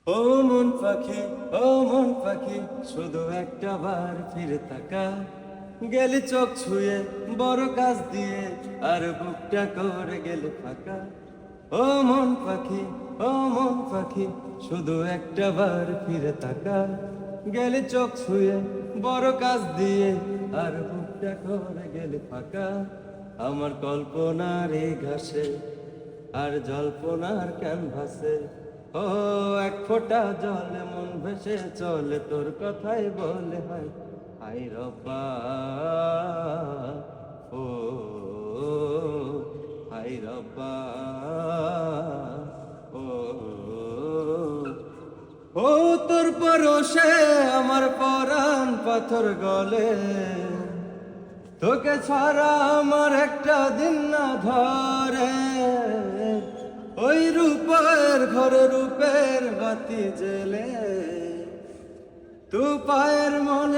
ও মন পাখি, ও মন পাখি, শুধু একটা বার ফিরে তাকা। গেলি চোখ ছুঁয়ে বড় কাজ দিয়ে, আর বুকটা করে গেলে ফাঁকা। ও মন পাখি, ও মন পাখি, শুধু একটা বার ফিরে তাকা। গেলি চোখ ছুঁয়ে বড় কাজ দিয়ে, আর বুকটা করে গেলে ফাঁকা। আমার কল্পনার এই ঘাসে আর জল্পনার ক্যানভাসে, ও এক ফোঁটা জলে মন ভেসে চলে তোর কথাই বলে। হাই হাই রব্বা, ও হাই রব্বা, ও ও তোর পরশে আমার পরাণ পাথর গলে। তোকে ছাড়া আমার একটা দিন না ধরে। ওই রূপের ঘরে রূপের বাতি জেলে, তু পায়ের মনে